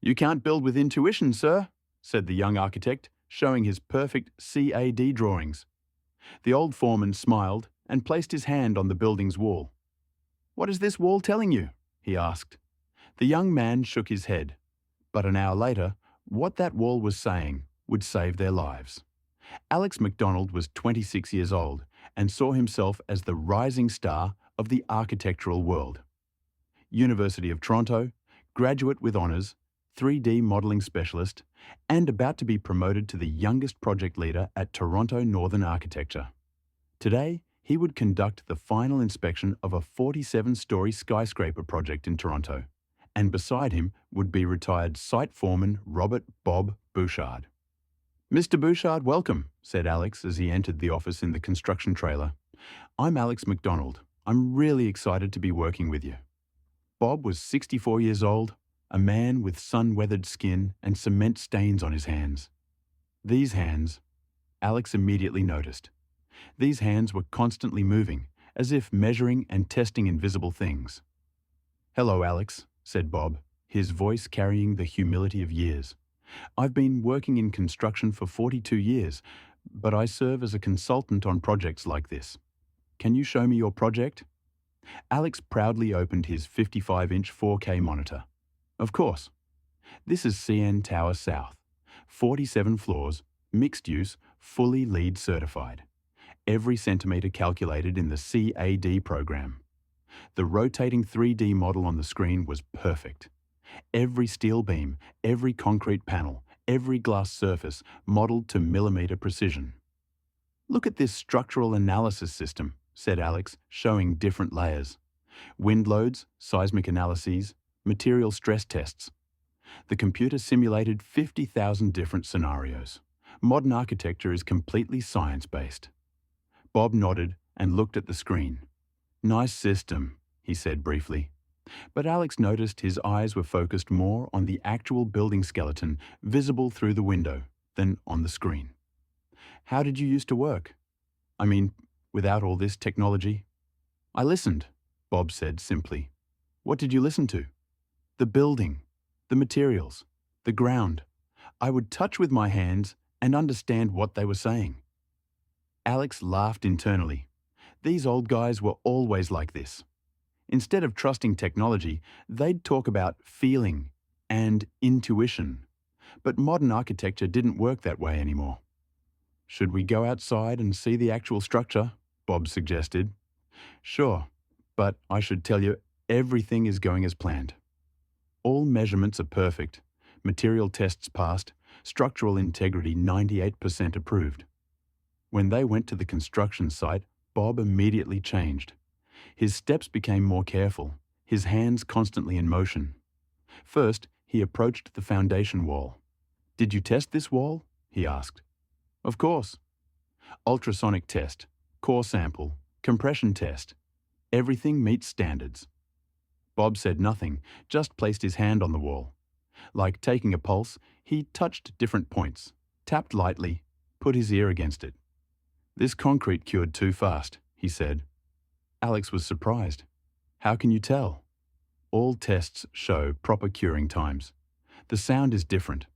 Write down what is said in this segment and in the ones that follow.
"You can't build with intuition, sir," said the young architect, showing his perfect CAD drawings. The old foreman smiled and placed his hand on the building's wall. "What is this wall telling you?" he asked. The young man shook his head, but an hour later, what that wall was saying would save their lives. Alex MacDonald was 26 years old and saw himself as the rising star of the architectural world. University of Toronto, graduate with honours, 3D modelling specialist, and about to be promoted to the youngest project leader at Toronto Northern Architecture. Today, he would conduct the final inspection of a 47-storey skyscraper project in Toronto, and beside him would be retired site foreman Robert "Bob" Bouchard. "Mr. Bouchard, welcome," said Alex as he entered the office in the construction trailer. "I'm Alex MacDonald. I'm really excited to be working with you." Bob was 64 years old, a man with sun-weathered skin and cement stains on his hands. These hands, Alex immediately noticed. These hands were constantly moving, as if measuring and testing invisible things. "Hello, Alex," said Bob, his voice carrying the humility of years. "I've been working in construction for 42 years, but I serve as a consultant on projects like this. Can you show me your project?" Alex proudly opened his 55-inch 4K monitor. "Of course. This is CN Tower South, 47 floors, mixed use, fully LEED certified. Every centimetre calculated in the CAD program. The rotating 3D model on the screen was perfect. Every steel beam, every concrete panel, every glass surface modelled to millimetre precision." "Look at this structural analysis system," said Alex, showing different layers. Wind loads, seismic analyses, material stress tests. The computer simulated 50,000 different scenarios. Modern architecture is completely science-based. Bob nodded and looked at the screen. "Nice system," he said briefly. But Alex noticed his eyes were focused more on the actual building skeleton visible through the window than on the screen. "How did you used to work? I mean, without all this technology?" "I listened," Bob said simply. "What did you listen to?" "The building, the materials, the ground. I would touch with my hands and understand what they were saying." Alex laughed internally. These old guys were always like this. Instead of trusting technology, they'd talk about feeling and intuition. But modern architecture didn't work that way anymore. "Should we go outside and see the actual structure?" Bob suggested. "Sure, but I should tell you everything is going as planned. All measurements are perfect, material tests passed, structural integrity 98% approved." When they went to the construction site, Bob immediately changed. His steps became more careful, his hands constantly in motion. First, he approached the foundation wall. "Did you test this wall?" he asked. "Of course." "Ultrasonic test, core sample, compression test. Everything meets standards." Bob said nothing, just placed his hand on the wall. Like taking a pulse, he touched different points, tapped lightly, put his ear against it. "This concrete cured too fast," he said. Alex was surprised. "How can you tell?" "All tests show proper curing times. The sound is different.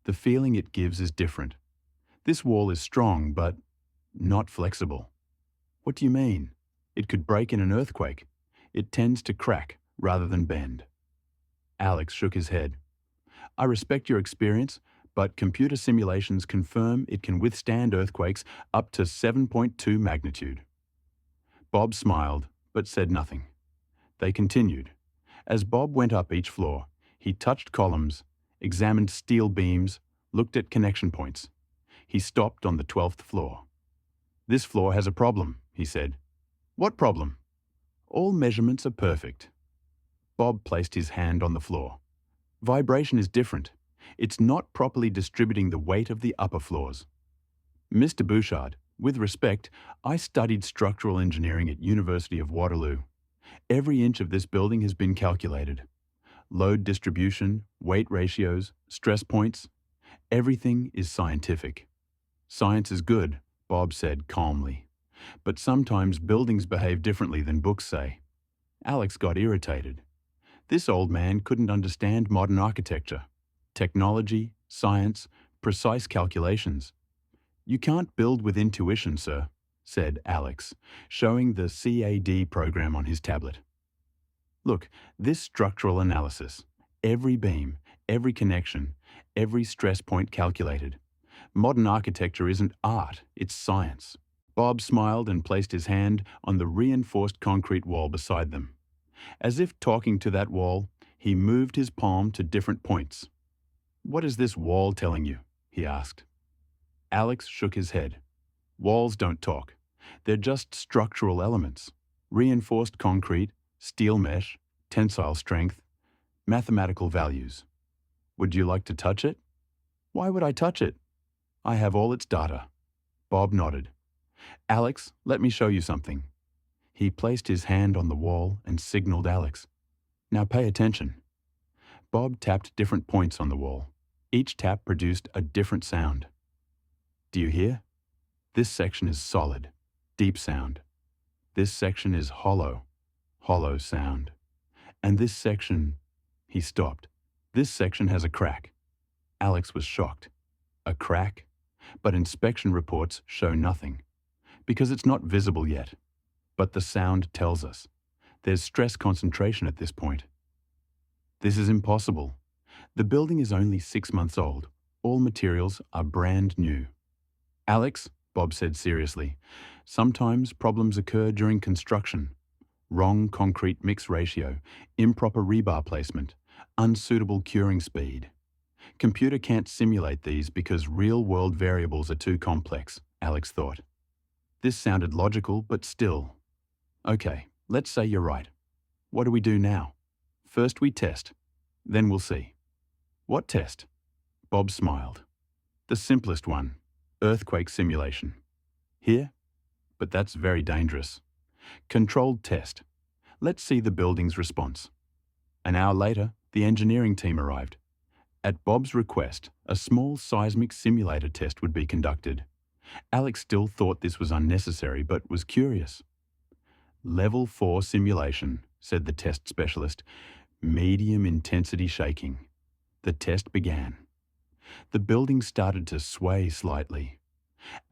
The feeling it gives is different. This wall is strong, but not flexible." "What do you mean?" "It could break in an earthquake. It tends to crack rather than bend." Alex shook his head. "I respect your experience, but computer simulations confirm it can withstand earthquakes up to 7.2 magnitude. Bob smiled, but said nothing. They continued. As Bob went up each floor, he touched columns, examined steel beams, looked at connection points. He stopped on the 12th floor. "This floor has a problem," he said. "What problem?" "All measurements are perfect." Bob placed his hand on the floor. "Vibration is different. It's not properly distributing the weight of the upper floors." "Mr. Bouchard, with respect, I studied structural engineering at University of Waterloo. Every inch of this building has been calculated. Load distribution, weight ratios, stress points. Everything is scientific." "Science is good," Bob said calmly. "But sometimes buildings behave differently than books say." Alex got irritated. This old man couldn't understand modern architecture. Technology, science, precise calculations. You can't build with intuition, sir, said Alex, showing the CAD program on his tablet. Look, this structural analysis. Every beam, every connection, every stress point calculated. Modern architecture isn't art, it's science. Bob smiled and placed his hand on the reinforced concrete wall beside them. As if talking to that wall, he moved his palm to different points. "What is this wall telling you?" he asked. Alex shook his head. "Walls don't talk. They're just structural elements. Reinforced concrete, steel mesh, tensile strength, mathematical values. Would you like to touch it?" "Why would I touch it?" "I have all its data." Bob nodded. "Alex, let me show you something." He placed his hand on the wall and signaled Alex. "Now pay attention." Bob tapped different points on the wall. Each tap produced a different sound. "Do you hear? This section is solid, deep sound. This section is hollow, hollow sound. And this section..." He stopped. "This section has a crack." Alex was shocked. A crack? But inspection reports show nothing. Because it's not visible yet. But the sound tells us. There's stress concentration at this point. "This is impossible. The building is only 6 months old. All materials are brand new." "Alex," Bob said seriously, "sometimes problems occur during construction. Wrong concrete mix ratio, improper rebar placement, unsuitable curing speed. Computer can't simulate these because real-world variables are too complex," Alex thought. This sounded logical, but still. "Okay, let's say you're right. What do we do now?" "First we test. Then we'll see." "What test?" Bob smiled. "The simplest one. Earthquake simulation." "Here? But that's very dangerous." "Controlled test. Let's see the building's response." An hour later, the engineering team arrived. At Bob's request, a small seismic simulator test would be conducted. Alex still thought this was unnecessary, but was curious. "Level 4 simulation," said the test specialist. "Medium intensity shaking." The test began. The building started to sway slightly.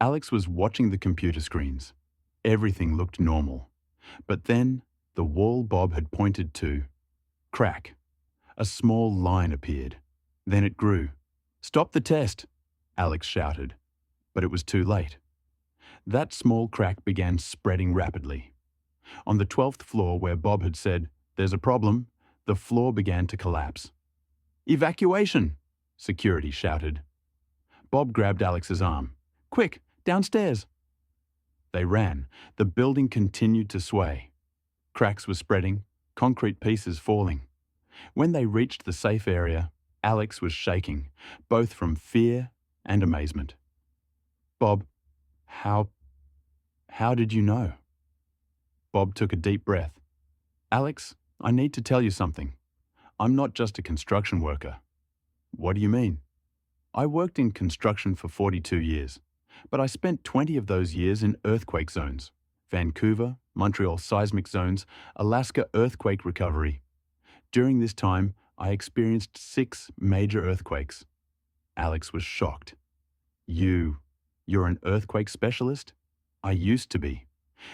Alex was watching the computer screens. Everything looked normal. But then, the wall Bob had pointed to. Crack. A small line appeared. Then it grew. "Stop the test!" Alex shouted. But it was too late. That small crack began spreading rapidly. On the 12th floor where Bob had said, "There's a problem," the floor began to collapse. "Evacuation!" security shouted. Bob grabbed Alex's arm. "Quick, downstairs!" They ran. The building continued to sway. Cracks were spreading, concrete pieces falling. When they reached the safe area, Alex was shaking, both from fear and amazement. "Bob, how did you know?" Bob took a deep breath. "Alex, I need to tell you something. I'm not just a construction worker." "What do you mean?" "I worked in construction for 42 years, but I spent 20 of those years in earthquake zones. Vancouver, Montreal seismic zones, Alaska earthquake recovery. During this time, I experienced 6 major earthquakes." Alex was shocked. You're an earthquake specialist?" "I used to be.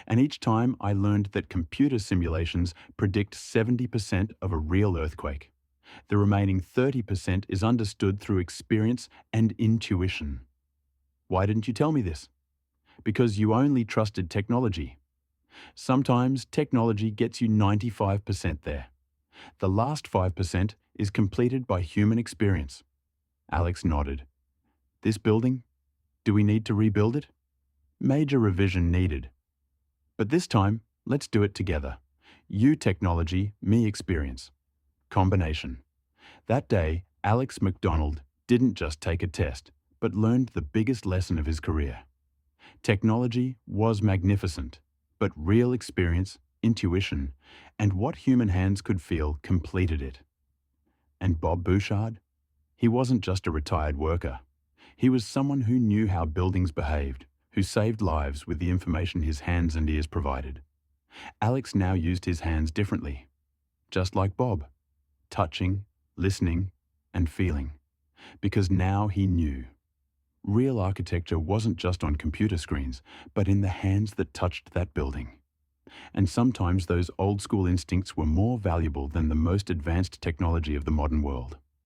And each time I learned that computer simulations predict 70% of a real earthquake. The remaining 30% is understood through experience and intuition." "Why didn't you tell me this?" "Because you only trusted technology. Sometimes technology gets you 95% there. The last 5% is completed by human experience." Alex nodded. "This building? Do we need to rebuild it?" "Major revision needed. But this time, let's do it together. You technology, me experience. Combination." That day, Alex McDonald didn't just take a test, but learned the biggest lesson of his career. Technology was magnificent, but real experience, intuition, and what human hands could feel completed it. And Bob Bouchard? He wasn't just a retired worker. He was someone who knew how buildings behaved, who saved lives with the information his hands and ears provided. Alex now used his hands differently, just like Bob, touching, listening, and feeling. because now he knew. Real architecture wasn't just on computer screens, but in the hands that touched that building. And sometimes those old-school instincts were more valuable than the most advanced technology of the modern world.